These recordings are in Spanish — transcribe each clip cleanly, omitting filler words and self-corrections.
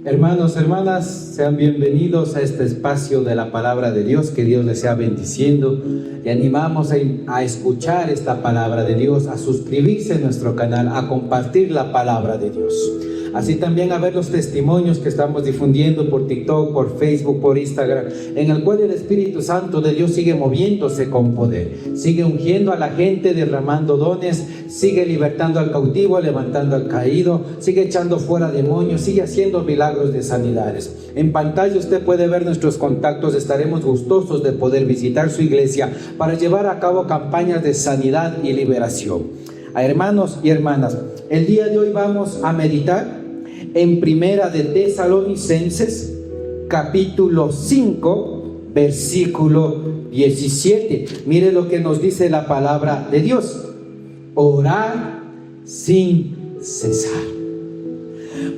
Hermanos, hermanas, sean bienvenidos a este espacio de la palabra de Dios. Que Dios les sea bendiciendo. Le animamos a escuchar esta palabra de Dios, a suscribirse a nuestro canal, a compartir la palabra de Dios. Así también a ver los testimonios que estamos difundiendo por TikTok, por Facebook, por Instagram, en el cual el Espíritu Santo de Dios sigue moviéndose con poder, sigue ungiendo a la gente, derramando dones, sigue libertando al cautivo, levantando al caído, sigue echando fuera demonios, sigue haciendo milagros de sanidades. En pantalla usted puede ver nuestros contactos. Estaremos gustosos de poder visitar su iglesia para llevar a cabo campañas de sanidad y liberación. A hermanos y hermanas, el día de hoy vamos a meditar en Primera de Tesalonicenses, capítulo 5, versículo 17. Mire lo que nos dice la palabra de Dios: orar sin cesar.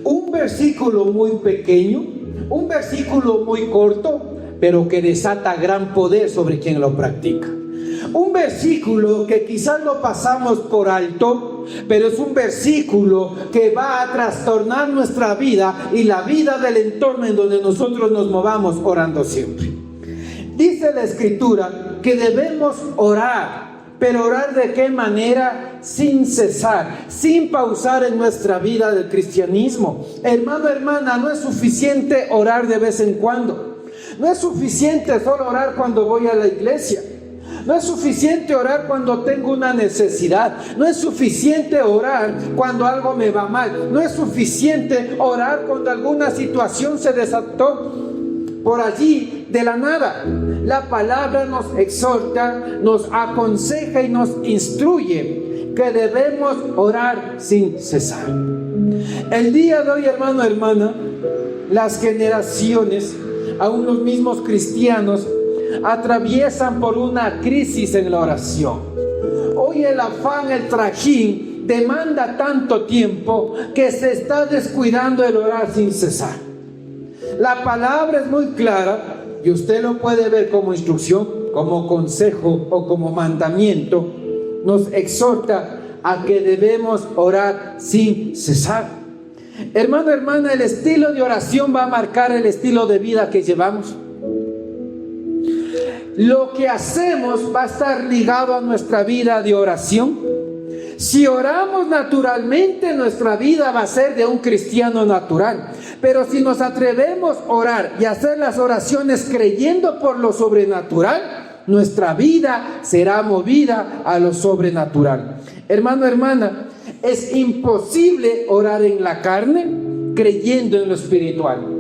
Un versículo muy pequeño, un versículo muy corto, pero que desata gran poder sobre quien lo practica. Un versículo que quizás lo pasamos por alto, pero es un versículo que va a trastornar nuestra vida y la vida del entorno en donde nosotros nos movamos orando siempre. Dice la Escritura que debemos orar, pero orar ¿de qué manera? Sin cesar, sin pausar en nuestra vida del cristianismo. Hermano, hermana, no es suficiente orar de vez en cuando. No es suficiente solo orar cuando voy a la iglesia. No es suficiente orar cuando tengo una necesidad. No es suficiente orar cuando algo me va mal. No es suficiente orar cuando alguna situación se desató por allí de la nada. La palabra nos exhorta, nos aconseja y nos instruye que debemos orar sin cesar. El día de hoy, hermano, hermana, las generaciones, aún los mismos cristianos, atraviesan por una crisis en la oración. Hoy el afán, el trajín demanda tanto tiempo que se está descuidando el orar sin cesar. La palabra es muy clara y usted lo puede ver como instrucción, como consejo o como mandamiento. Nos exhorta a que debemos orar sin cesar. Hermano, hermana, el estilo de oración va a marcar el estilo de vida que llevamos. Lo que hacemos va a estar ligado a nuestra vida de oración. Si oramos naturalmente, nuestra vida va a ser de un cristiano natural. Pero si nos atrevemos a orar y hacer las oraciones creyendo por lo sobrenatural, nuestra vida será movida a lo sobrenatural. Hermano, hermana, es imposible orar en la carne creyendo en lo espiritual.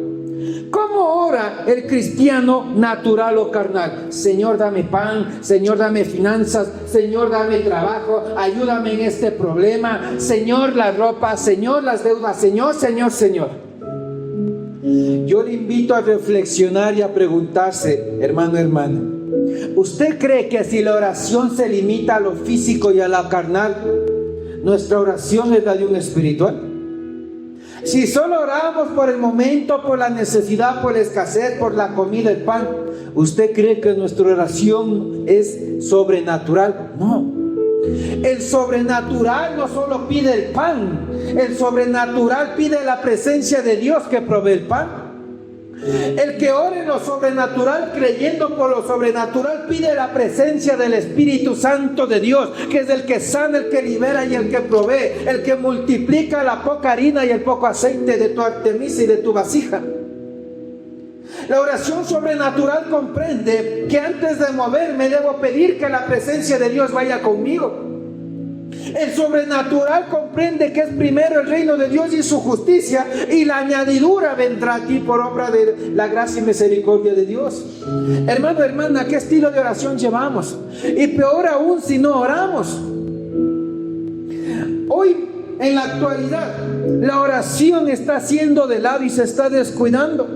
¿Cómo ora el cristiano natural o carnal? Señor, dame pan. Señor, dame finanzas. Señor, dame trabajo. Ayúdame en este problema. Señor, la ropa. Señor, las deudas. Señor, Señor, Señor. Yo le invito a reflexionar y a preguntarse, hermano, hermana, ¿usted cree que si la oración se limita a lo físico y a lo carnal, nuestra oración es la de un espiritual? Si solo oramos por el momento, por la necesidad, por la escasez, por la comida, el pan, ¿usted cree que nuestra oración es sobrenatural? No. El sobrenatural no solo pide el pan, el sobrenatural pide la presencia de Dios que provee el pan. El que ore en lo sobrenatural, creyendo por lo sobrenatural, pide la presencia del Espíritu Santo de Dios, que es el que sana, el que libera y el que provee, el que multiplica la poca harina y el poco aceite de tu artemisa y de tu vasija. La oración sobrenatural comprende que antes de moverme debo pedir que la presencia de Dios vaya conmigo. El sobrenatural comprende que es primero el reino de Dios y su justicia, y la añadidura vendrá aquí por obra de la gracia y misericordia de Dios. Hermano, hermana, ¿qué estilo de oración llevamos? Y peor aún si no oramos. Hoy, en la actualidad, la oración está haciendo de lado y se está descuidando.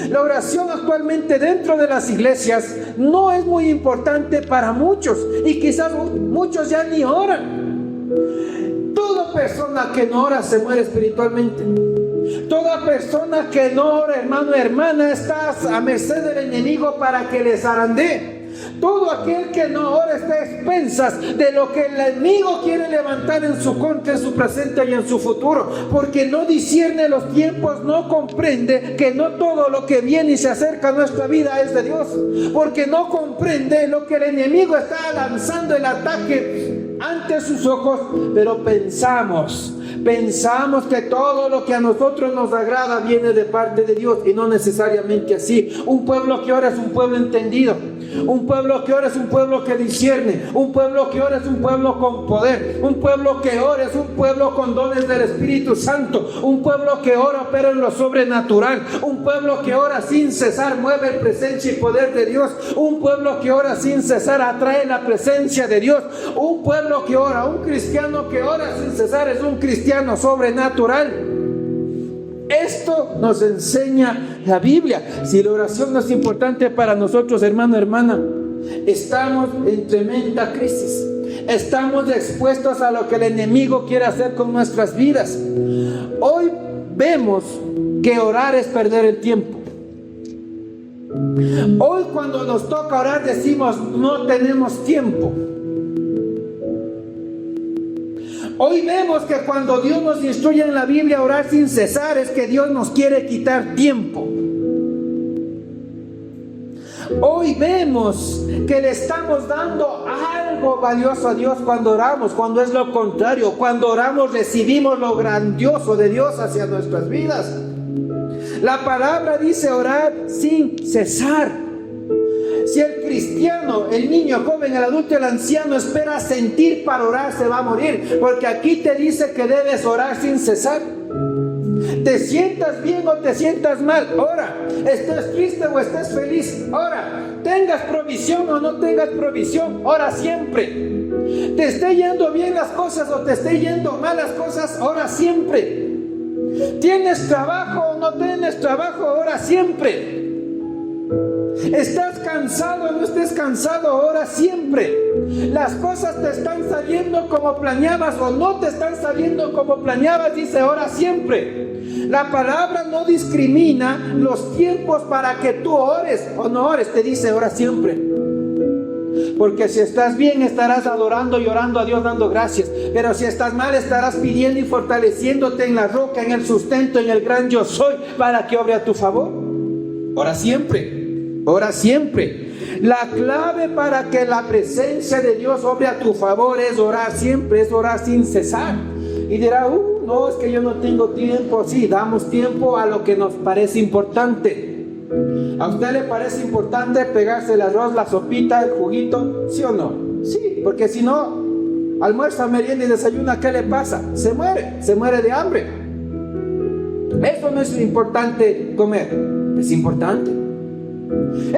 La oración actualmente dentro de las iglesias no es muy importante para muchos, y quizás muchos ya ni oran. Toda persona que no ora se muere espiritualmente. Toda persona que no ora, hermano, hermana, está a merced del enemigo para que les zarandee. Todo aquel que no ora está a expensas de lo que el enemigo quiere levantar en su contra, en su presente y en su futuro, porque no discierne los tiempos, no comprende que no todo lo que viene y se acerca a nuestra vida es de Dios, porque no comprende lo que el enemigo está lanzando el ataque ante sus ojos, pero pensamos que todo lo que a nosotros nos agrada viene de parte de Dios, y no necesariamente así. Un pueblo que ora es un pueblo entendido. Un pueblo que ora es un pueblo que discierne. Un pueblo que ora es un pueblo con poder. Un pueblo que ora es un pueblo con dones del Espíritu Santo. Un pueblo que ora opera en lo sobrenatural. Un pueblo que ora sin cesar mueve el presencia y poder de Dios. Un pueblo que ora sin cesar atrae la presencia de Dios. Un pueblo que ora, un cristiano que ora sin cesar es un cristiano sobrenatural. Esto nos enseña la Biblia. Si la oración no es importante para nosotros, hermano, hermana, estamos en tremenda crisis. Estamos expuestos a lo que el enemigo quiere hacer con nuestras vidas. Hoy vemos que orar es perder el tiempo. Hoy cuando nos toca orar decimos no tenemos tiempo. Hoy vemos que cuando Dios nos instruye en la Biblia a orar sin cesar es que Dios nos quiere quitar tiempo. Hoy vemos que le estamos dando algo valioso a Dios cuando oramos, cuando es lo contrario. Cuando oramos recibimos lo grandioso de Dios hacia nuestras vidas. La palabra dice orar sin cesar. Si el cristiano, el niño, el joven, el adulto, el anciano espera sentir para orar, se va a morir. Porque aquí te dice que debes orar sin cesar. Te sientas bien o te sientas mal, ora. Estés triste o estés feliz, ora. Tengas provisión o no tengas provisión, ora siempre. Te esté yendo bien las cosas o te esté yendo mal las cosas, ora siempre. ¿Tienes trabajo o no tienes trabajo? Ora siempre. ¿Estás cansado o no estés cansado? Ora siempre. Las cosas te están saliendo como planeabas o no te están saliendo como planeabas, dice ora siempre. La palabra no discrimina los tiempos para que tú ores o no ores, te dice ora siempre. Porque si estás bien estarás adorando y orando a Dios dando gracias. Pero si estás mal estarás pidiendo y fortaleciéndote en la roca, en el sustento, en el gran yo soy, para que obre a tu favor. Ora siempre. Ora siempre. La clave para que la presencia de Dios obre a tu favor es orar siempre, es orar sin cesar. Y dirá, no, es que yo no tengo tiempo. Sí, damos tiempo a lo que nos parece importante. ¿A usted le parece importante pegarse el arroz, la sopita, el juguito? ¿Sí o no? Sí, porque si no, almuerza, merienda y desayuna, ¿qué le pasa? Se muere de hambre. Eso no es importante comer, es importante.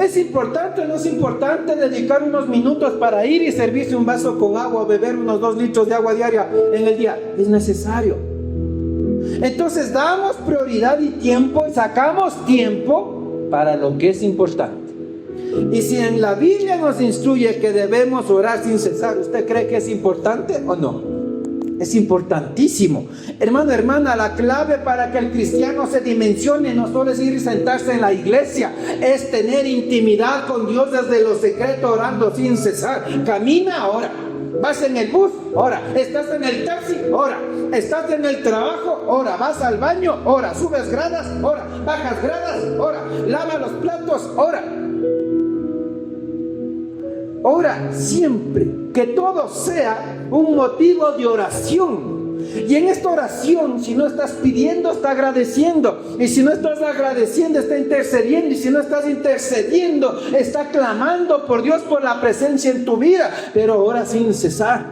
¿Es importante o no es importante dedicar unos minutos para ir y servirse un vaso con agua o beber unos 2 litros de agua diaria en el día? Es necesario. Entonces damos prioridad y tiempo, sacamos tiempo para lo que es importante. Y si en la Biblia nos instruye que debemos orar sin cesar, ¿usted cree que es importante o no? Es importantísimo. Hermano, hermana, la clave para que el cristiano se dimensione no solo es ir y sentarse en la iglesia, es tener intimidad con Dios desde lo secreto, orando sin cesar. Camina, ora. Vas en el bus, ora. Estás en el taxi, ora. Estás en el trabajo, ora. Vas al baño, ora. Subes gradas, ora. Bajas gradas, ora. Lava los platos, ora. Ora siempre, que todo sea un motivo de oración. Y en esta oración, si no estás pidiendo, está agradeciendo. Y si no estás agradeciendo, está intercediendo. Y si no estás intercediendo, está clamando por Dios, por la presencia en tu vida. Pero ora sin cesar.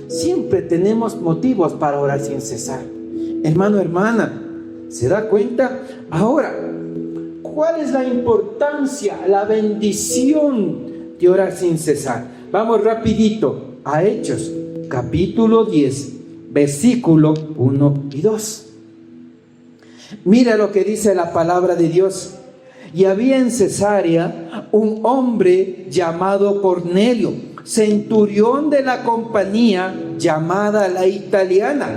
Siempre tenemos motivos para orar sin cesar. Hermano, hermana, ¿se da cuenta? Ahora, ¿cuál es la importancia, la bendición de orar sin cesar? Vamos rapidito a Hechos, capítulo 10, versículo 1 y 2. Mira lo que dice la palabra de Dios. Y había en Cesarea un hombre llamado Cornelio, centurión de la compañía llamada la Italiana,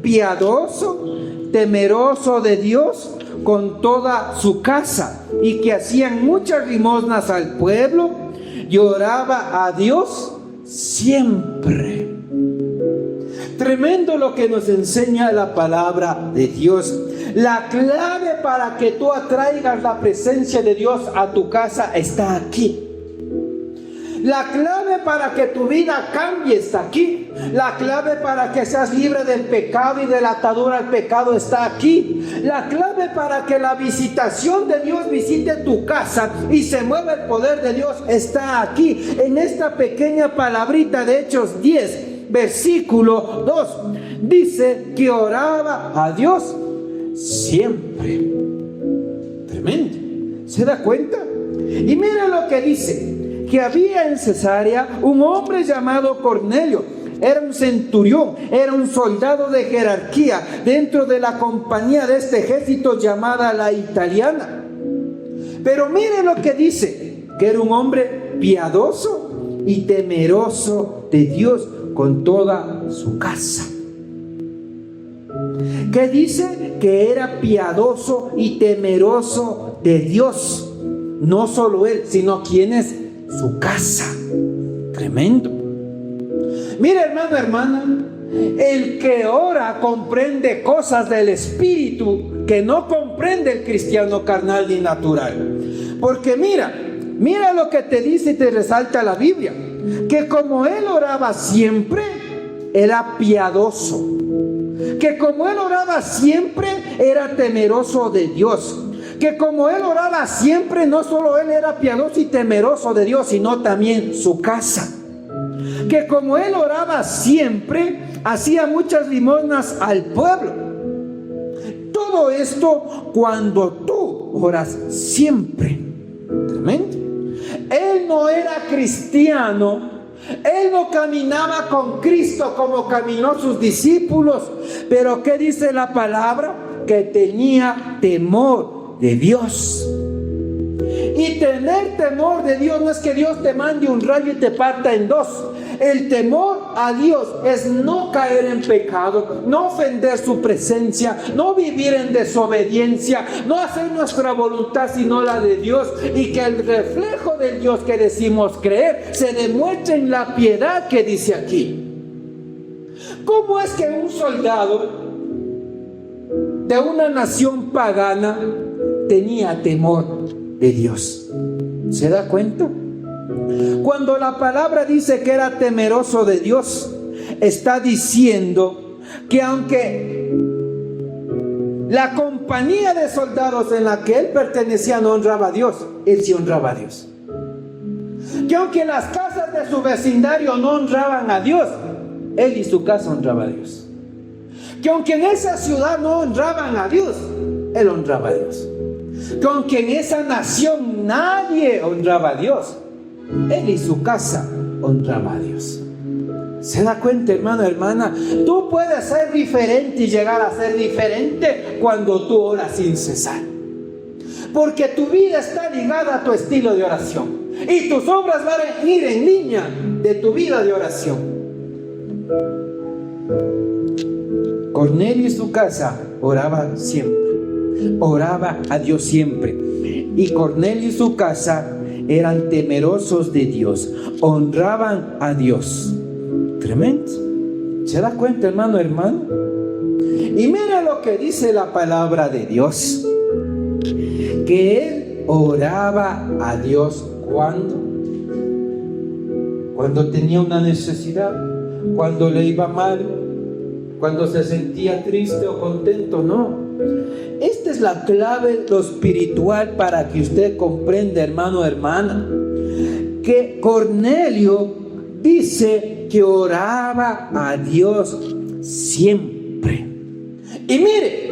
piadoso, temeroso de Dios con toda su casa, y que hacían muchas limosnas al pueblo y oraba a Dios siempre. Tremendo lo que nos enseña la palabra de Dios. La clave para que tú atraigas la presencia de Dios a tu casa está aquí. La clave para que tu vida cambie está aquí. La clave para que seas libre del pecado y de la atadura al pecado está aquí. La clave para que la visitación de Dios visite tu casa y se mueva el poder de Dios está aquí. En esta pequeña palabrita de Hechos 10, versículo 2, dice que oraba a Dios siempre. Tremendo. ¿Se da cuenta? Y mira lo que dice. Que había en Cesarea un hombre llamado Cornelio. Era un centurión, era un soldado de jerarquía dentro de la compañía de este ejército llamada la italiana. Pero mire lo que dice, que era un hombre piadoso y temeroso de Dios con toda su casa. Que dice que era piadoso y temeroso de Dios. No solo él, sino quienes su casa. Tremendo. Mira, hermano, hermana, el que ora comprende cosas del espíritu que no comprende el cristiano carnal ni natural. Porque mira lo que te dice y te resalta la Biblia, que como él oraba siempre, era piadoso. Que como él oraba siempre, era temeroso de Dios. Que como él oraba siempre, no solo él era piadoso y temeroso de Dios, sino también su casa. Que como él oraba siempre, hacía muchas limosnas al pueblo. Todo esto cuando tú oras siempre. Tremendo. Él no era cristiano. Él no caminaba con Cristo como caminó sus discípulos. Pero ¿qué dice la palabra? Que tenía temor de Dios. Y tener temor de Dios no es que Dios te mande un rayo y te parta en dos. El temor a Dios es no caer en pecado, no ofender su presencia, no vivir en desobediencia, no hacer nuestra voluntad sino la de Dios, y que el reflejo del Dios que decimos creer se demuestre en la piedad que dice aquí. ¿Cómo es que un soldado de una nación pagana tenía temor de Dios? ¿Se da cuenta? Cuando la palabra dice que era temeroso de Dios, está diciendo que aunque la compañía de soldados en la que él pertenecía no honraba a Dios, él sí honraba a Dios. Que aunque las casas de su vecindario no honraban a Dios, él y su casa honraba a Dios. Que aunque en esa ciudad no honraban a Dios, él honraba a Dios. Que aunque en esa nación nadie honraba a Dios, él y su casa honraba a Dios. ¿Se da cuenta, hermano, hermana? Tú puedes ser diferente y llegar a ser diferente cuando tú oras sin cesar. Porque tu vida está ligada a tu estilo de oración. Y tus obras van a ir en línea de tu vida de oración. Cornelio y su casa oraba siempre. Oraba a Dios siempre. Y Cornelio y su casa eran temerosos de Dios, honraban a Dios. Tremendo. ¿Se da cuenta, hermano, hermano? Y mira lo que dice la palabra de Dios, que él oraba a Dios cuando tenía una necesidad, cuando le iba mal, cuando se sentía triste o contento. No. Esta es la clave, lo espiritual, para que usted comprenda, hermano, hermana, que Cornelio dice que oraba a Dios siempre. Y mire,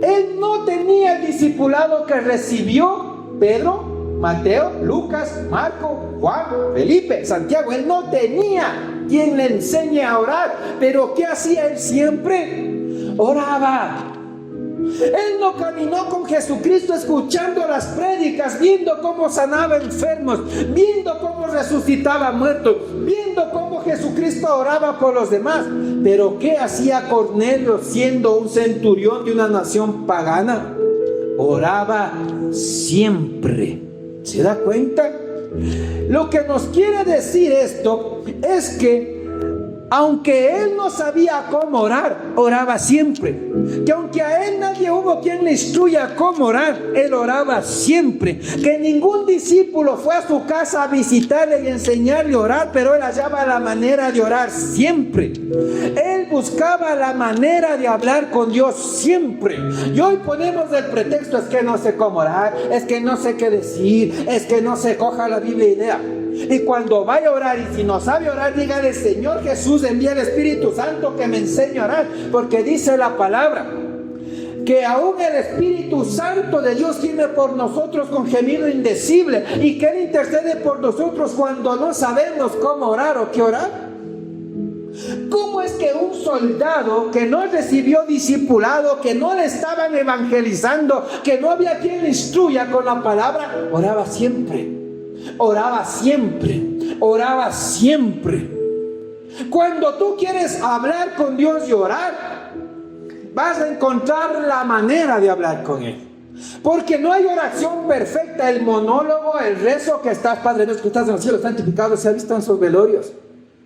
él no tenía el discipulado que recibió Pedro, Mateo, Lucas, Marco, Juan, Felipe, Santiago. Él no tenía quien le enseñe a orar. Pero ¿qué hacía él siempre? Oraba. Él no caminó con Jesucristo escuchando las prédicas, viendo cómo sanaba enfermos, viendo cómo resucitaba muertos, viendo cómo Jesucristo oraba por los demás. Pero ¿qué hacía Cornelio siendo un centurión de una nación pagana? Oraba siempre. ¿Se da cuenta? Lo que nos quiere decir esto es que aunque él no sabía cómo orar, oraba siempre. Que aunque a él nadie hubo quien le instruya cómo orar, él oraba siempre. Que ningún discípulo fue a su casa a visitarle y enseñarle a orar, pero él hallaba la manera de orar siempre. Él buscaba la manera de hablar con Dios siempre. Y hoy ponemos el pretexto: es que no sé cómo orar, es que no sé qué decir, es que no se coja la Biblia idea. Y cuando vaya a orar, y si no sabe orar, dígale: Señor Jesús, envía el Espíritu Santo que me enseñe a orar, porque dice la palabra que aún el Espíritu Santo de Dios gime por nosotros con gemido indecible, y que Él intercede por nosotros cuando no sabemos cómo orar o qué orar. ¿Cómo es que un soldado que no recibió discipulado, que no le estaban evangelizando, que no había quien le instruya con la palabra, oraba siempre? Oraba siempre, oraba siempre. Cuando tú quieres hablar con Dios y orar, vas a encontrar la manera de hablar con Él. Porque no hay oración perfecta. El monólogo, el rezo que estás: Padre nuestro que estás en los cielos, santificado se ha visto en sus velorios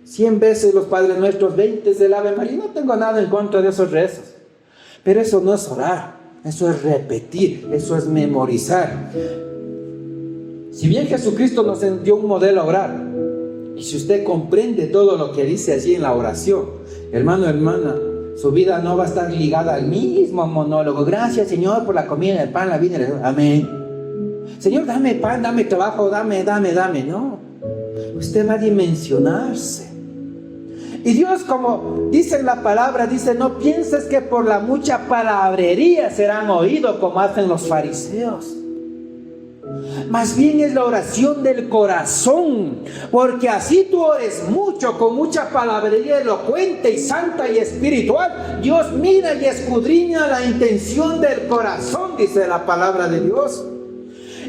100 veces los Padres Nuestros, 20 del Ave María. No tengo nada en contra de esos rezos, pero eso no es orar. Eso es repetir, eso es memorizar. Si bien Jesucristo nos dio un modelo a orar, y si usted comprende todo lo que dice allí en la oración, hermano, hermana, su vida no va a estar ligada al mismo monólogo: gracias, Señor, por la comida, el pan, la vida, amén. Señor, dame pan, dame trabajo, dame. No, usted va a dimensionarse. Y Dios, como dice en la palabra, dice: no pienses que por la mucha palabrería serán oídos como hacen los fariseos. Más bien es la oración del corazón, porque así tú ores mucho, con mucha palabrería elocuente y santa y espiritual, Dios mira y escudriña la intención del corazón, dice la palabra de Dios.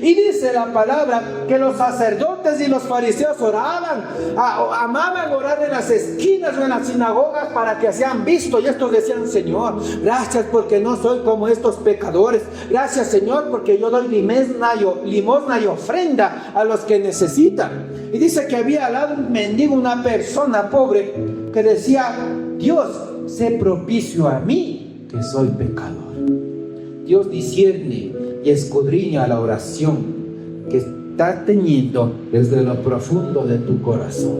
Y dice la palabra que los sacerdotes y los fariseos oraban, amaban orar en las esquinas o en las sinagogas para que sean vistos. Y estos decían: Señor, gracias porque no soy como estos pecadores. Gracias, Señor, porque yo doy limosna y ofrenda a los que necesitan. Y dice que había al lado un mendigo, una persona pobre, que decía: Dios, sé propicio a mí, que soy pecador. Dios discierne y escudriña la oración que estás teniendo desde lo profundo de tu corazón.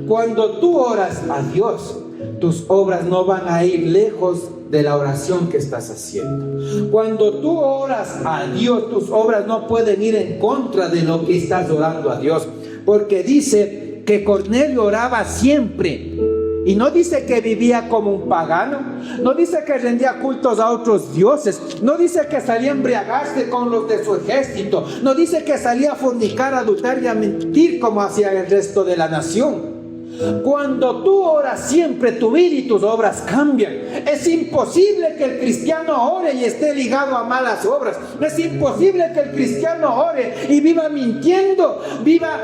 Cuando tú oras a Dios, tus obras no van a ir lejos de la oración que estás haciendo. Cuando tú oras a Dios, tus obras no pueden ir en contra de lo que estás orando a Dios, porque dice que Cornelio oraba siempre. Y no dice que vivía como un pagano, no dice que rendía cultos a otros dioses, no dice que salía a embriagarse con los de su ejército, no dice que salía a fornicar, a adulterar y a mentir como hacía el resto de la nación. Cuando tú oras siempre, tu vida y tus obras cambian. Es imposible que el cristiano ore y esté ligado a malas obras. Es imposible que el cristiano ore y viva mintiendo, viva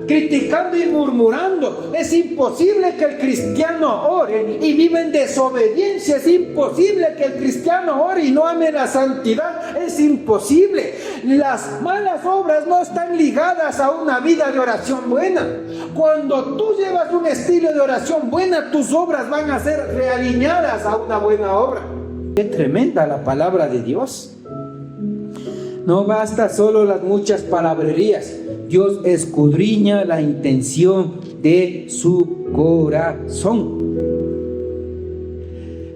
criticando y murmurando. Es imposible que el cristiano ore y viva en desobediencia. Es imposible que el cristiano ore y no ame la santidad. Es imposible. Las malas obras no están ligadas a una vida de oración buena. Cuando tú llevas un estilo de oración buena, tus obras van a ser realineadas a una buena obra. Qué tremenda la palabra de Dios. No basta solo las muchas palabrerías. Dios escudriña la intención de su corazón.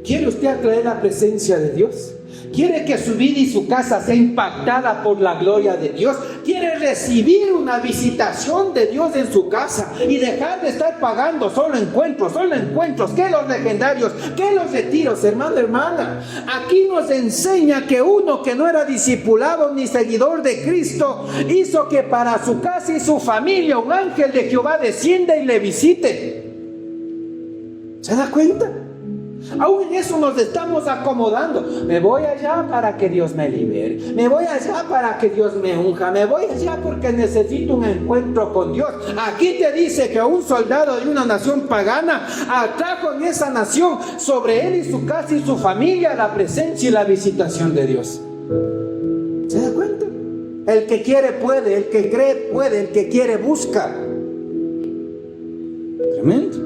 ¿Quiere usted atraer la presencia de Dios? ¿Quiere que su vida y su casa sea impactada por la gloria de Dios? ¿Quiere recibir una visitación de Dios en su casa y dejar de estar pagando solo encuentros? ¿Qué los legendarios? ¿Qué los retiros? Hermano, hermana, aquí nos enseña que uno que no era discipulado ni seguidor de Cristo hizo que para su casa y su familia un ángel de Jehová descienda y le visite. ¿Se da cuenta? Aún en eso nos estamos acomodando. Me voy allá para que Dios me libere. Me voy allá para que Dios me unja. Me voy allá porque necesito un encuentro con Dios. Aquí te dice que un soldado de una nación pagana atrajo en esa nación sobre él y su casa y su familia la presencia y la visitación de Dios. ¿Se da cuenta? El que quiere puede, el que cree puede, el que quiere busca. Tremendo.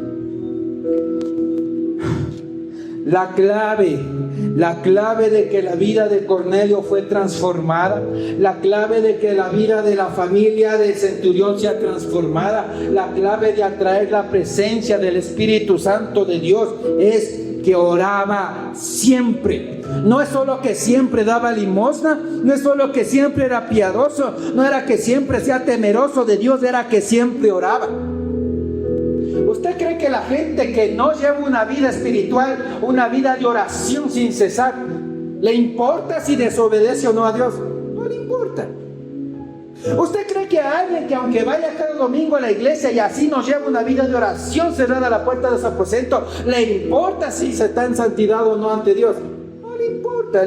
La clave de que la vida de Cornelio fue transformada, la clave de que la vida de la familia del centurión sea transformada, la clave de atraer la presencia del Espíritu Santo de Dios es que oraba siempre. No es solo que siempre daba limosna, no es solo que siempre era piadoso, no era que siempre sea temeroso de Dios, era que siempre oraba. ¿Usted cree que la gente que no lleva una vida espiritual, una vida de oración sin cesar, le importa si desobedece o no a Dios? No le importa. ¿Usted cree que a alguien que aunque vaya cada domingo a la iglesia y así no lleva una vida de oración cerrada a la puerta de su aposento, le importa si se está en santidad o no ante Dios? No le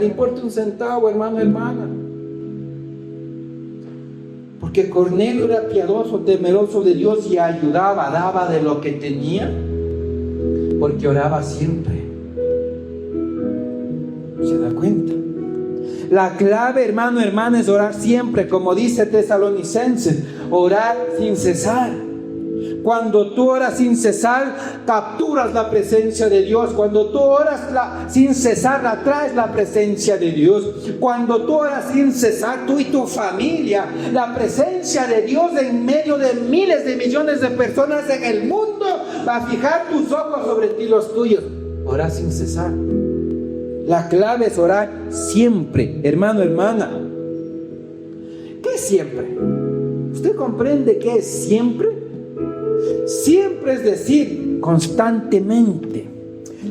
importa un centavo, hermano, hermana. Porque Cornelio era piadoso, temeroso de Dios y ayudaba, daba de lo que tenía, porque oraba siempre. ¿Se da cuenta? La clave, hermano, hermana, es orar siempre, como dice Tesalonicenses, orar sin cesar. Cuando tú oras sin cesar, capturas la presencia de Dios. Cuando tú oras sin cesar, atraes la presencia de Dios. Cuando tú oras sin cesar, tú y tu familia, la presencia de Dios en medio de miles de millones de personas en el mundo va a fijar tus ojos sobre ti, los tuyos. Orar sin cesar. La clave es orar siempre, hermano, hermana. ¿Qué es siempre? ¿Usted comprende qué es siempre? Siempre es decir, constantemente.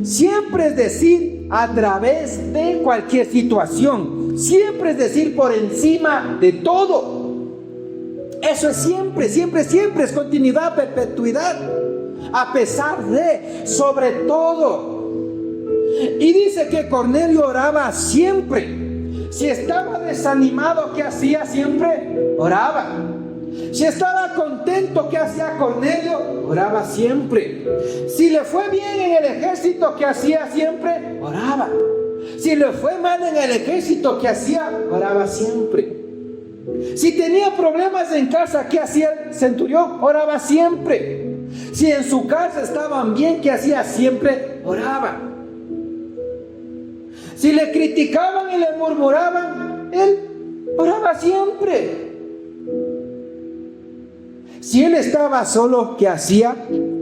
Siempre es decir, a través de cualquier situación. Siempre es decir, por encima de todo. Eso es siempre, siempre, siempre. Es continuidad, perpetuidad. A pesar de, sobre todo. Y dice que Cornelio oraba siempre. Si estaba desanimado, ¿qué hacía? Siempre oraba. Si estaba contento, ¿qué hacía Cornelio? Oraba siempre. Si le fue bien en el ejército, ¿qué hacía? Siempre oraba. Si le fue mal en el ejército, ¿qué hacía? Oraba siempre. Si tenía problemas en casa, ¿qué hacía el centurión? Oraba siempre. Si en su casa estaban bien, ¿qué hacía? Siempre oraba. Si le criticaban y le murmuraban, él oraba siempre. Si él estaba solo, ¿qué hacía?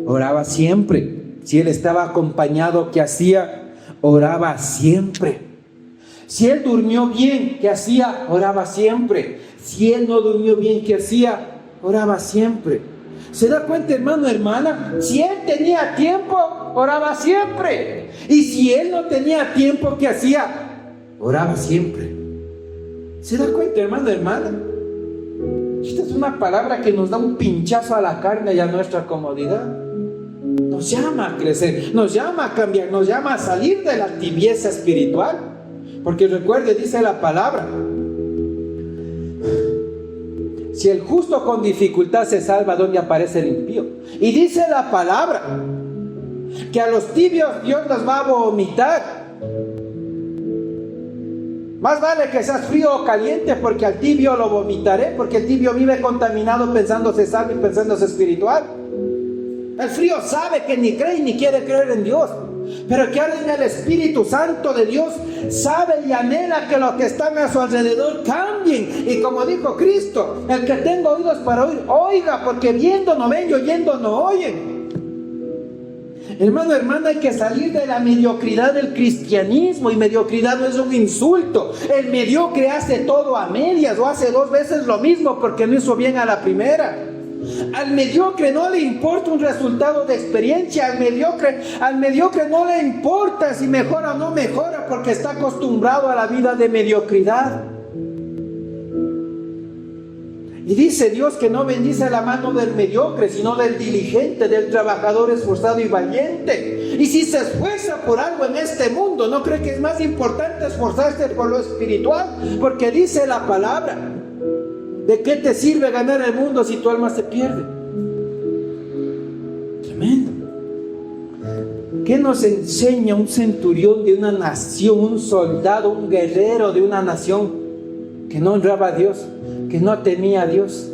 Oraba siempre. Si él estaba acompañado, ¿qué hacía? Oraba siempre. Si él durmió bien, ¿qué hacía? Oraba siempre. Si él no durmió bien, ¿qué hacía? Oraba siempre. ¿Se da cuenta, hermano, hermana? Si él tenía tiempo, oraba siempre. Y si él no tenía tiempo, ¿qué hacía? Oraba siempre. ¿Se da cuenta, hermano, hermana? Esta es una palabra que nos da un pinchazo a la carne y a nuestra comodidad. Nos llama a crecer, nos llama a cambiar, nos llama a salir de la tibieza espiritual. Porque recuerde, dice la palabra, si el justo con dificultad se salva, ¿dónde aparece el impío? Y dice la palabra que a los tibios Dios los va a vomitar. Más vale que seas frío o caliente, porque al tibio lo vomitaré, porque el tibio vive contaminado pensándose salvo y pensándose espiritual. El frío sabe que ni cree ni quiere creer en Dios, pero que ahora en el Espíritu Santo de Dios sabe y anhela que los que están a su alrededor cambien. Y como dijo Cristo, el que tenga oídos para oír, oiga, porque viendo no ven y oyendo no oyen. Hermano, hermana, hay que salir de la mediocridad del cristianismo. Y mediocridad no es un insulto. El mediocre hace todo a medias o hace 2 veces lo mismo porque no hizo bien a la primera. Al mediocre no le importa un resultado de experiencia. Al mediocre no le importa si mejora o no mejora, porque está acostumbrado a la vida de mediocridad. Y dice Dios que no bendice la mano del mediocre, sino del diligente, del trabajador esforzado y valiente. Y si se esfuerza por algo en este mundo, ¿no cree que es más importante esforzarse por lo espiritual? Porque dice la palabra, ¿de qué te sirve ganar el mundo si tu alma se pierde? Tremendo. ¿Qué nos enseña un centurión de una nación, un soldado, un guerrero de una nación que no honraba a Dios, que no temía a Dios,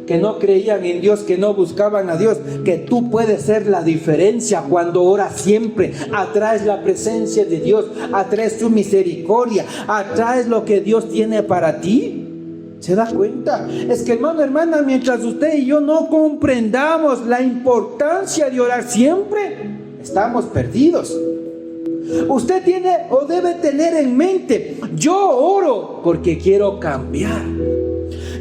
que no creían en Dios, que no buscaban a Dios, que tú puedes ser la diferencia cuando oras siempre. Atraes la presencia de Dios, atraes su misericordia, atraes lo que Dios tiene para ti. ¿Se da cuenta? Es que, hermano, hermana, mientras usted y yo no comprendamos la importancia de orar siempre, estamos perdidos. Usted tiene o debe tener en mente: yo oro porque quiero cambiar.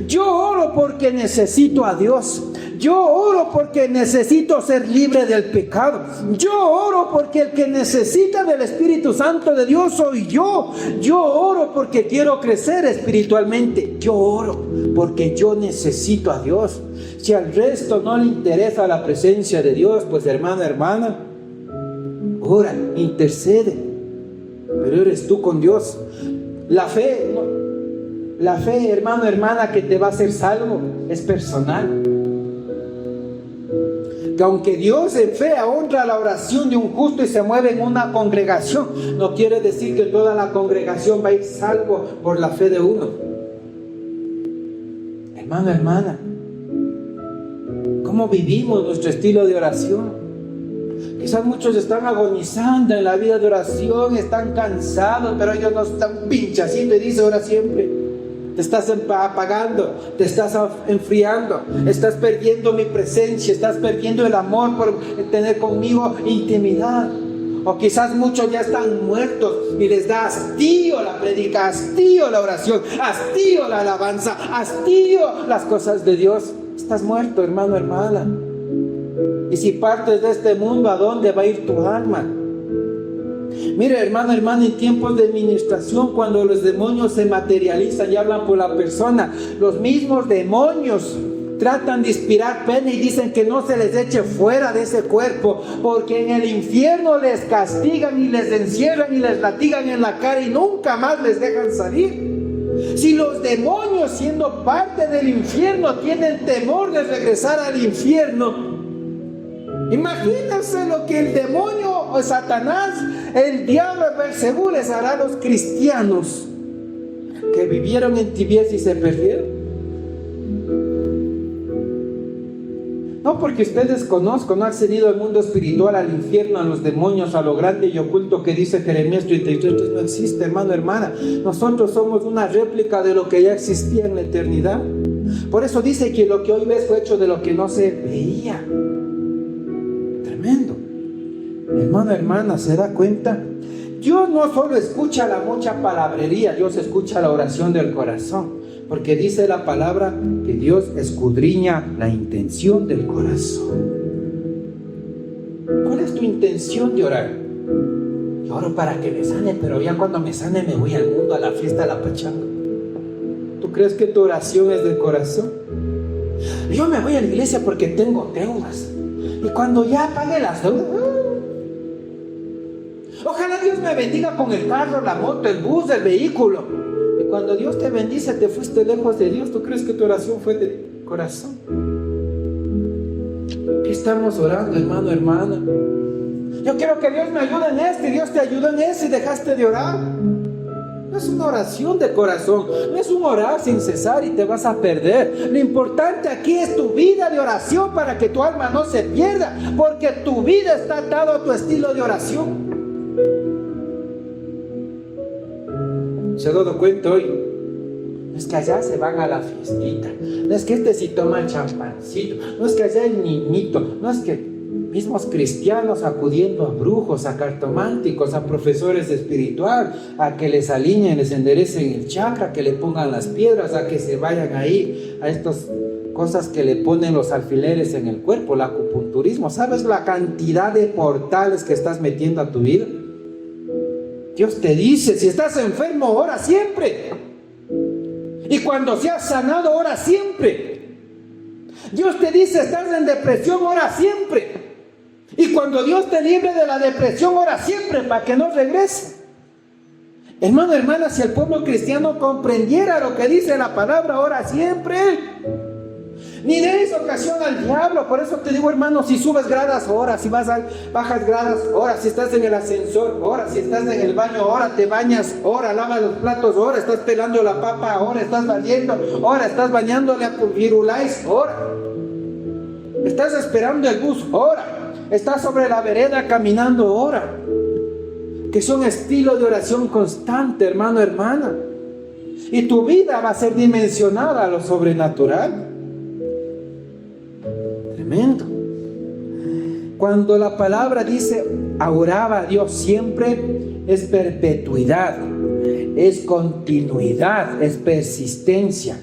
Yo oro porque necesito a Dios. Yo oro porque necesito ser libre del pecado. Yo oro porque el que necesita del Espíritu Santo de Dios soy yo. Yo oro porque quiero crecer espiritualmente. Yo oro porque yo necesito a Dios. Si al resto no le interesa la presencia de Dios, pues hermano, hermana, ora, intercede, pero eres tú con Dios. La fe, hermano, hermana, que te va a hacer salvo es personal. Que aunque Dios en fe honra la oración de un justo y se mueve en una congregación, no quiere decir que toda la congregación va a ir salvo por la fe de uno. Hermano, hermana, ¿cómo vivimos nuestro estilo de oración? Quizás muchos están agonizando en la vida de oración, están cansados, pero ellos no están pinchacito y dice: ora siempre. Te estás apagando, te estás enfriando, estás perdiendo mi presencia, estás perdiendo el amor por tener conmigo intimidad. O quizás muchos ya están muertos y les da hastío la predica, hastío la oración, hastío la alabanza, hastío las cosas de Dios. Estás muerto, hermano, hermana. Y si partes de este mundo, ¿a dónde va a ir tu alma? Mire, hermano, hermana, en tiempos de administración, cuando los demonios se materializan y hablan por la persona, los mismos demonios tratan de inspirar pena y dicen que no se les eche fuera de ese cuerpo, porque en el infierno les castigan y les encierran y les latigan en la cara y nunca más les dejan salir. Si los demonios, siendo parte del infierno, tienen temor de regresar al infierno, imagínense lo que el demonio o Satanás, el diablo Beelzebú les hará a los cristianos que vivieron en tibieza y se perdieron. No porque ustedes conozcan, no han accedido al mundo espiritual, al infierno, a los demonios, a lo grande y oculto que dice Jeremías 33, no existe, hermano, hermana. Nosotros somos una réplica de lo que ya existía en la eternidad. Por eso dice que lo que hoy ves fue hecho de lo que no se veía. Tremendo. Hermano, hermana, ¿se da cuenta? Dios no solo escucha la mucha palabrería, Dios escucha la oración del corazón, porque dice la palabra que Dios escudriña la intención del corazón. ¿Cuál es tu intención de orar? Yo oro para que me sane, pero ya cuando me sane me voy al mundo, a la fiesta, a la pachanga. ¿Tú crees que tu oración es del corazón? Yo me voy a la iglesia porque tengo deudas, y cuando ya pague las deudas, ojalá Dios me bendiga con el carro, la moto, el bus, el vehículo. Y cuando Dios te bendice, te fuiste lejos de Dios. ¿Tú crees que tu oración fue de corazón? ¿Qué estamos orando, hermano, hermana? Yo quiero que Dios me ayude en este, Dios te ayudó en ese y dejaste de orar. No es una oración de corazón, no es un orar sin cesar y te vas a perder. Lo importante aquí es tu vida de oración para que tu alma no se pierda, porque tu vida está atada a tu estilo de oración. ¿Se ha dado cuenta hoy? No es que allá se van a la fiestita, no es que este sí toma champancito, no es que allá el niñito, no es que mismos cristianos acudiendo a brujos, a cartománticos, a profesores espiritual, a que les alineen, les enderecen el chakra, que le pongan las piedras, a que se vayan ahí a estas cosas que le ponen los alfileres en el cuerpo, el acupunturismo. ¿Sabes la cantidad de portales que estás metiendo a tu vida? Dios te dice, si estás enfermo, ora siempre. Y cuando seas sanado, ora siempre. Dios te dice, estás en depresión, ora siempre. Y cuando Dios te libre de la depresión, ora siempre para que no regrese. Hermano, hermana, si el pueblo cristiano comprendiera lo que dice la palabra, ora siempre. Ni des ocasión al diablo. Por eso te digo, hermano, si subes gradas, ora. Si bajas gradas, ora. Si estás en el ascensor, ora. Si estás en el baño, ora. Te bañas, ora. Lavas los platos, ora. Estás pelando la papa, ora. Estás barriendo, ora. Estás bañándole a tu Firulais, ora. Estás esperando el bus, ora. Estás sobre la vereda caminando, ora. Que son estilos de oración constante, hermano, hermana. Y tu vida va a ser dimensionada a lo sobrenatural. Tremendo. Cuando la palabra dice oraba a Dios siempre, es perpetuidad, es continuidad, es persistencia.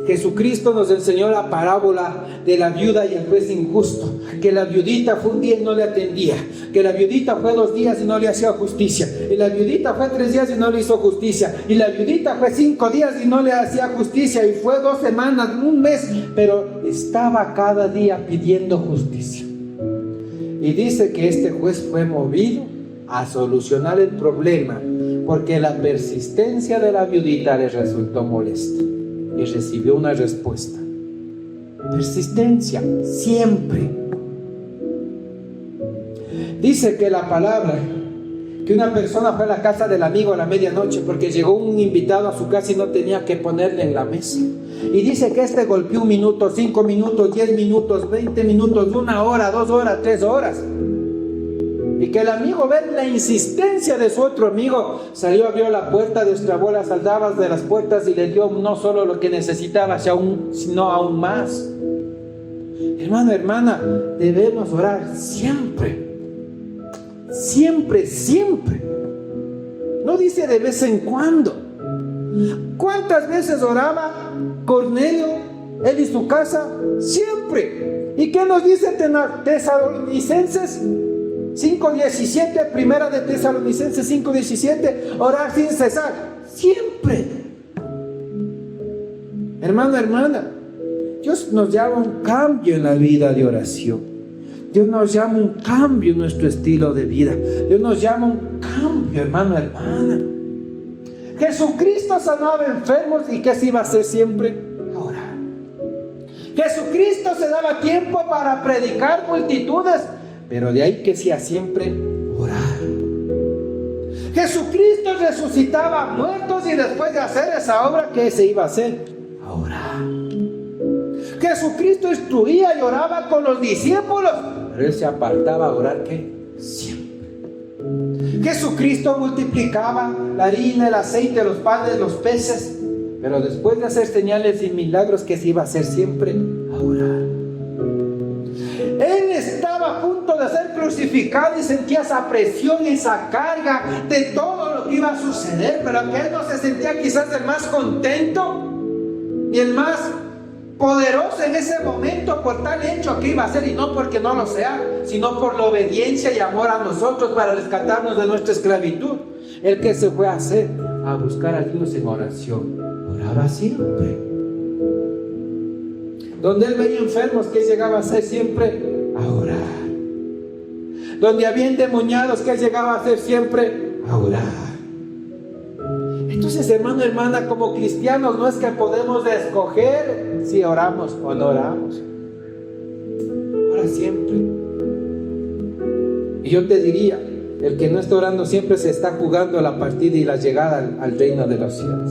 Jesucristo nos enseñó la parábola de la viuda y el juez injusto, que la viudita fue un día y no le atendía, que la viudita fue 2 días y no le hacía justicia, y la viudita fue 3 días y no le hizo justicia, y la viudita fue 5 días y no le hacía justicia, y fue 2 semanas, 1 mes, pero estaba cada día pidiendo justicia. Y dice que este juez fue movido a solucionar el problema, porque la persistencia de la viudita le resultó molesta. Y recibió una respuesta. Persistencia, siempre. Dice que la palabra, que una persona fue a la casa del amigo a la medianoche porque llegó un invitado a su casa y no tenía que ponerle en la mesa. Y dice que este golpeó 1 minuto, 5 minutos, 10 minutos, 20 minutos, 1 hora, 2 horas, 3 horas. Y que el amigo, ver la insistencia de su otro amigo, salió, abrió la puerta, destrabó las aldabas de las puertas y le dio no solo lo que necesitaba, sino aún más. Hermano, hermana, debemos orar siempre. Siempre, siempre. No dice de vez en cuando. ¿Cuántas veces oraba Cornelio, él y su casa? Siempre. ¿Y qué nos dice Tesalonicenses 5:17, primera de Tesalonicenses 5:17, orar sin cesar, siempre. Hermano, hermana, Dios nos llama a un cambio en la vida de oración. Dios nos llama a un cambio en nuestro estilo de vida. Dios nos llama a un cambio, hermano, hermana. Jesucristo sanaba enfermos, ¿y qué se iba a hacer siempre? Orar. Jesucristo se daba tiempo para predicar multitudes, pero de ahí que hacía siempre orar. Jesucristo resucitaba muertos y después de hacer esa obra, ¿qué se iba a hacer? A orar. Jesucristo instruía y oraba con los discípulos, pero él se apartaba a orar, ¿qué? Siempre. Jesucristo multiplicaba la harina, el aceite, los panes, los peces, pero después de hacer señales y milagros, ¿qué se iba a hacer siempre? A orar. Él estaba a punto de ser crucificado y sentía esa presión, esa carga de todo lo que iba a suceder, pero que él no se sentía quizás el más contento ni el más poderoso en ese momento por tal hecho que iba a ser, y no porque no lo sea, sino por la obediencia y amor a nosotros para rescatarnos de nuestra esclavitud. El que se fue a hacer, a buscar a Dios en oración, oraba siempre. Donde él veía enfermos, ¿qué llegaba a hacer siempre? A orar. Donde había endemoniados, ¿qué llegaba a hacer siempre? A orar. Entonces, hermano, hermana, como cristianos no es que podemos escoger si oramos o no oramos. Ora siempre. Y yo te diría, el que no está orando siempre se está jugando la partida y la llegada al reino de los cielos.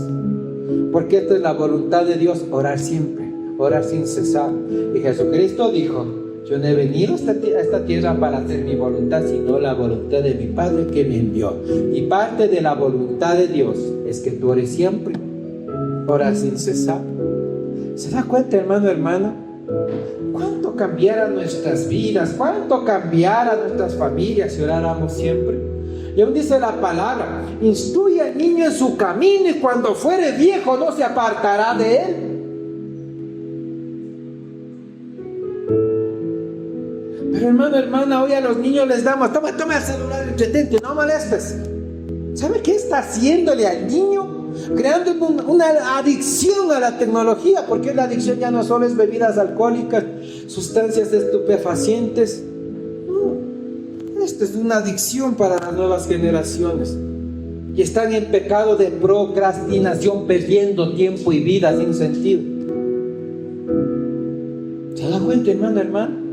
Porque esta es la voluntad de Dios, orar siempre, orar sin cesar. Y Jesucristo dijo: yo no he venido a esta tierra para hacer mi voluntad, sino la voluntad de mi Padre que me envió. Y parte de la voluntad de Dios es que tú ores siempre, orar sin cesar. ¿Se da cuenta, hermano, hermana? ¿Cuánto cambiara nuestras vidas? ¿Cuánto cambiara nuestras familias si oráramos siempre? Y aún dice la palabra: instruye al niño en su camino y cuando fuere viejo no se apartará de él. Pero hermano, hermana, hoy a los niños les damos: toma el celular, entretente, no molestes. ¿Sabe qué está haciéndole al niño? Creando una adicción a la tecnología, porque la adicción ya no solo es bebidas alcohólicas, sustancias estupefacientes. No, esto es una adicción para las nuevas generaciones. Y están en pecado de procrastinación, perdiendo tiempo y vida sin sentido. da cuenta, hermano?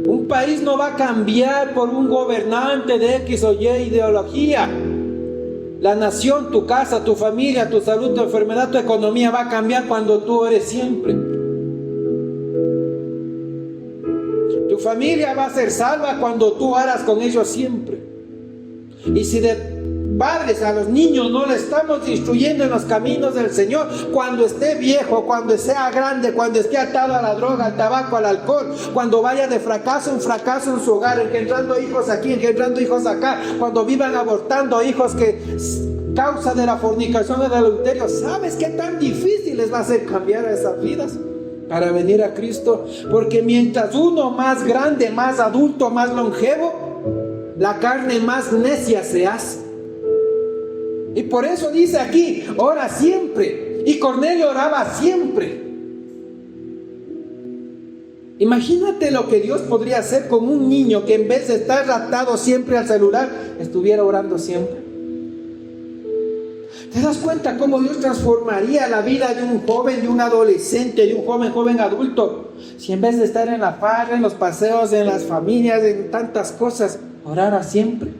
Un país no va a cambiar por un gobernante de X o Y ideología. La nación, tu casa, tu familia, tu salud, tu enfermedad, tu economía va a cambiar cuando tú ores siempre. Tu familia va a ser salva cuando tú oras con ellos siempre. Y si de padres a los niños no le estamos instruyendo en los caminos del Señor, cuando esté viejo, cuando sea grande, cuando esté atado a la droga, al tabaco, al alcohol, cuando vaya de fracaso en fracaso en su hogar, engendrando hijos aquí, engendrando hijos acá, cuando vivan abortando hijos que causa de la fornicación y del adulterio, ¿sabes qué tan difícil les va a hacer cambiar a esas vidas para venir a Cristo? Porque mientras uno más grande, más adulto, más longevo, la carne más necia se hace. Y por eso dice aquí, ora siempre. Y Cornelio oraba siempre. Imagínate lo que Dios podría hacer con un niño que en vez de estar atado siempre al celular, estuviera orando siempre. ¿Te das cuenta cómo Dios transformaría la vida de un joven, de un adolescente, de un joven adulto? Si en vez de estar en la farra, en los paseos, en las familias, en tantas cosas, orara siempre.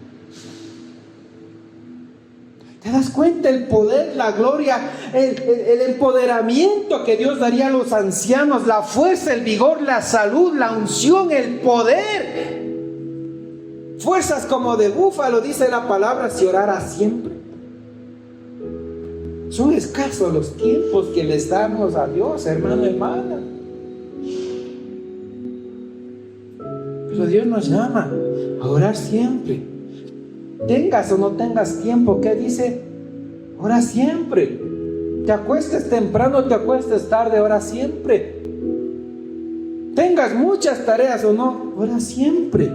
¿Te das cuenta el poder, la gloria, el empoderamiento que Dios daría a los ancianos? La fuerza, el vigor, la salud, la unción, el poder. Fuerzas como de búfalo, dice la palabra, si orara siempre. Son escasos los tiempos que les damos a Dios, hermano, hermana. Pero Dios nos llama a orar siempre. Tengas o no tengas tiempo, ¿qué dice? Ora siempre. Te acuestes temprano, te acuestes tarde, ora siempre. Tengas muchas tareas o no, ora siempre.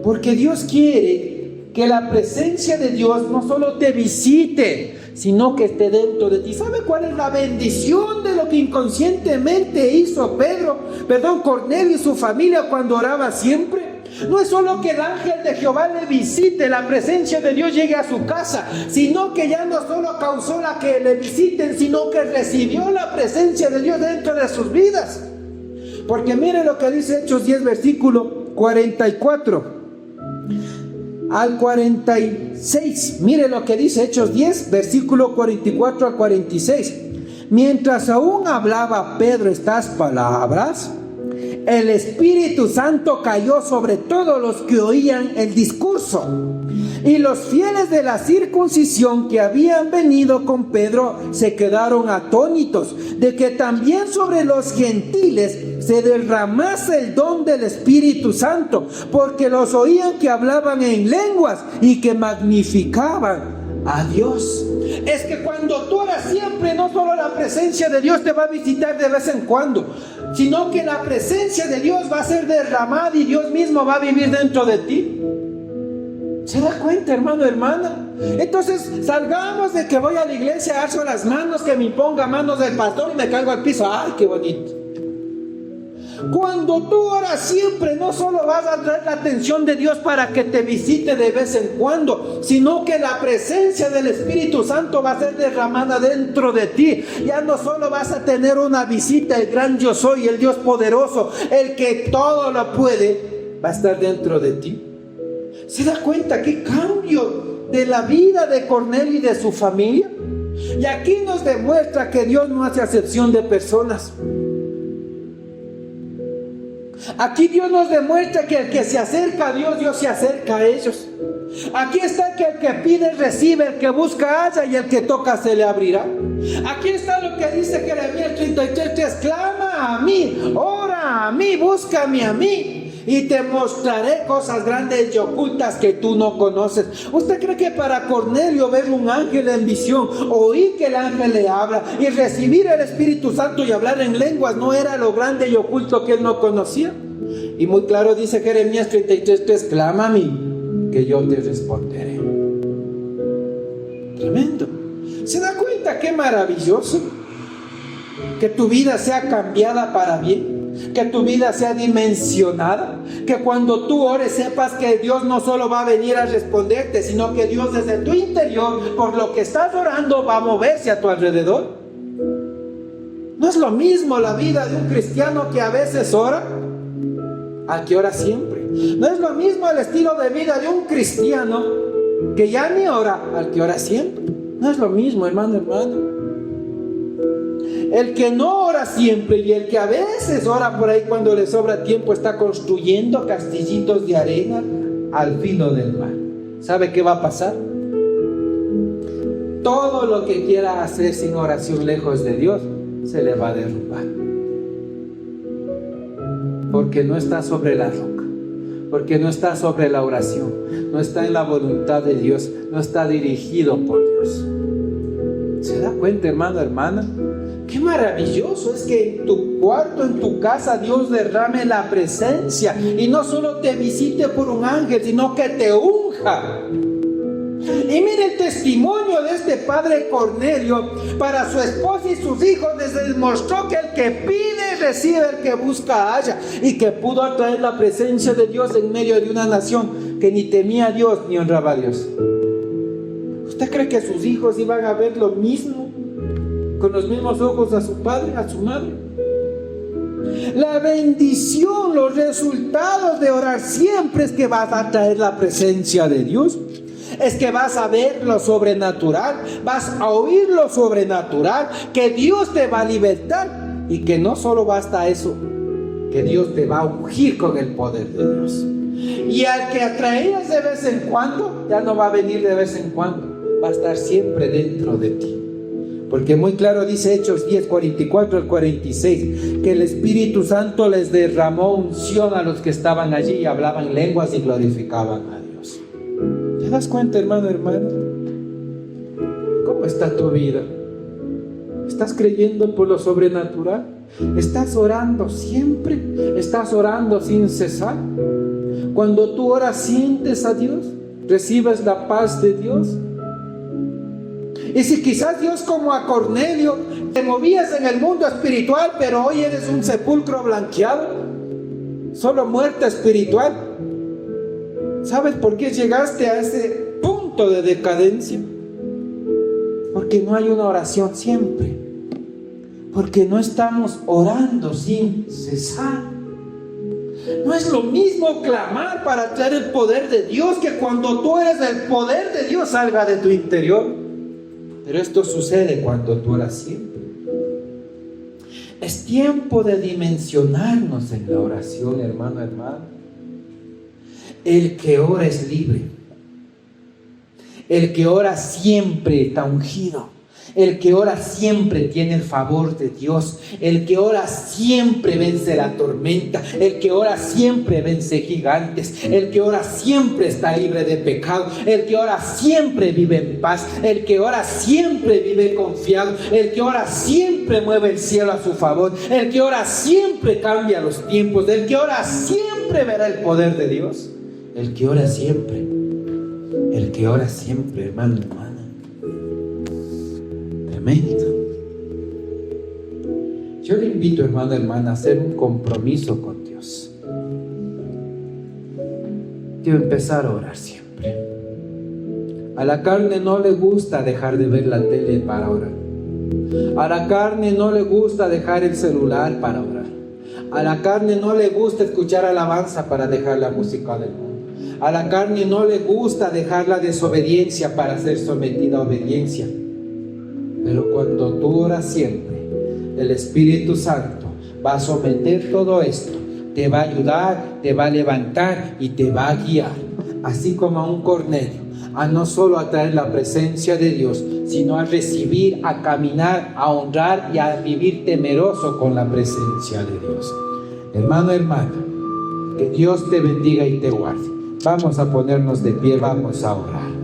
Porque Dios quiere que la presencia de Dios no solo te visite, sino que esté dentro de ti. ¿Sabe cuál es la bendición de lo que inconscientemente hizo Cornelio y su familia cuando oraba siempre? No es solo que el ángel de Jehová le visite, la presencia de Dios llegue a su casa, sino que ya no solo causó la que le visiten, sino que recibió la presencia de Dios dentro de sus vidas. Porque mire lo que dice Hechos 10, versículo 44 al 46. Mire lo que dice Hechos 10, versículo 44 al 46. Mientras aún hablaba Pedro estas palabras, el Espíritu Santo cayó sobre todos los que oían el discurso. Y los fieles de la circuncisión que habían venido con Pedro se quedaron atónitos de que también sobre los gentiles se derramase el don del Espíritu Santo, porque los oían que hablaban en lenguas y que magnificaban a Dios. Es que cuando tú oras siempre, no solo la presencia de Dios te va a visitar de vez en cuando, sino que la presencia de Dios va a ser derramada y Dios mismo va a vivir dentro de ti. ¿Se da cuenta, hermano, hermana? Entonces salgamos de que voy a la iglesia, alzo las manos, que me imponga manos del pastor y me caigo al piso. ¡Ay, qué bonito! Cuando tú oras siempre, no solo vas a traer la atención de Dios para que te visite de vez en cuando, sino que la presencia del Espíritu Santo va a ser derramada dentro de ti. Ya no solo vas a tener una visita, el gran yo soy, el Dios poderoso, el que todo lo puede, va a estar dentro de ti. ¿Se da cuenta qué cambio de la vida de Cornelio y de su familia? Y aquí nos demuestra que Dios no hace acepción de personas. Aquí Dios nos demuestra que el que se acerca a Dios, Dios se acerca a ellos. Aquí está que el que pide recibe, el que busca halla y el que toca se le abrirá. Aquí está lo que dice Jeremías 33:3: clama a mí, ora a mí, búscame a mí y te mostraré cosas grandes y ocultas que tú no conoces. ¿Usted cree que para Cornelio ver un ángel en visión, oír que el ángel le habla y recibir el Espíritu Santo y hablar en lenguas no era lo grande y oculto que él no conocía? Y muy claro dice Jeremías 33:3: clama a mí, que yo te responderé. Tremendo. ¿Se da cuenta qué maravilloso? Que tu vida sea cambiada para bien, que tu vida sea dimensionada, que cuando tú ores sepas que Dios no solo va a venir a responderte, sino que Dios desde tu interior, por lo que estás orando, va a moverse a tu alrededor. ¿No has es lo mismo la vida de un cristiano que a veces ora al que ora siempre. No es lo mismo el estilo de vida de un cristiano que ya ni ora al que ora siempre. No es lo mismo, hermano. El que no ora siempre y el que a veces ora por ahí cuando le sobra tiempo está construyendo castillitos de arena al filo del mar. ¿Sabe qué va a pasar? Todo lo que quiera hacer sin oración lejos de Dios se le va a derrumbar. Porque no está sobre la roca, porque no está sobre la oración, no está en la voluntad de Dios, no está dirigido por Dios. ¿Se da cuenta, hermano, hermana? Qué maravilloso es que en tu cuarto, en tu casa, Dios derrame la presencia y no solo te visite por un ángel, sino que te unja. Y mire el testimonio de este padre Cornelio para su esposa y sus hijos. Les demostró que el que pide recibe, el que busca halla, y que pudo atraer la presencia de Dios en medio de una nación que ni temía a Dios ni honraba a Dios. ¿Usted cree que sus hijos iban a ver lo mismo, con los mismos ojos a su padre, a su madre? La bendición, los resultados de orar siempre es que vas a traer la presencia de Dios. Es que vas a ver lo sobrenatural, vas a oír lo sobrenatural, que Dios te va a libertar y que no solo basta eso, que Dios te va a ungir con el poder de Dios. Y al que atraías de vez en cuando, ya no va a venir de vez en cuando, va a estar siempre dentro de ti. Porque muy claro dice Hechos 10, 44 al 46, que el Espíritu Santo les derramó unción a los que estaban allí y hablaban lenguas y glorificaban a Dios. ¿Te das cuenta, hermano, hermana? ¿Cómo está tu vida? ¿Estás creyendo por lo sobrenatural? ¿Estás orando siempre? ¿Estás orando sin cesar? Cuando tú oras, ¿sientes a Dios? ¿Recibes la paz de Dios? Y si quizás Dios, como a Cornelio, te movías en el mundo espiritual, pero hoy eres un sepulcro blanqueado, solo muerte espiritual. ¿Sabes por qué llegaste a ese punto de decadencia? Porque no hay una oración siempre. Porque no estamos orando sin cesar. No es lo mismo clamar para traer el poder de Dios que cuando tú eres el poder de Dios salga de tu interior. Pero esto sucede cuando tú oras siempre. Es tiempo de dimensionarnos en la oración, hermano, hermano. El que ora es libre. El que ora siempre está ungido. El que ora siempre tiene el favor de Dios. El que ora siempre vence la tormenta. El que ora siempre vence gigantes. El que ora siempre está libre de pecado. El que ora siempre vive en paz. El que ora siempre vive confiado. El que ora siempre mueve el cielo a su favor. El que ora siempre cambia los tiempos. El que ora siempre verá el poder de Dios. El que ora siempre. El que ora siempre, hermano, hermana. Tremendo. Yo le invito, hermano, hermana, a hacer un compromiso con Dios. Quiero empezar a orar siempre. A la carne no le gusta dejar de ver la tele para orar. A la carne no le gusta dejar el celular para orar. A la carne no le gusta escuchar alabanza para dejar la música del mundo. A la carne no le gusta dejar la desobediencia para ser sometida a obediencia. Pero cuando tú oras siempre, el Espíritu Santo va a someter todo esto, te va a ayudar, te va a levantar y te va a guiar, así como a un Cornelio, a no solo a traer la presencia de Dios, sino a recibir, a caminar, a honrar y a vivir temeroso con la presencia de Dios. Hermano, hermana, que Dios te bendiga y te guarde. Vamos a ponernos de pie, vamos a orar.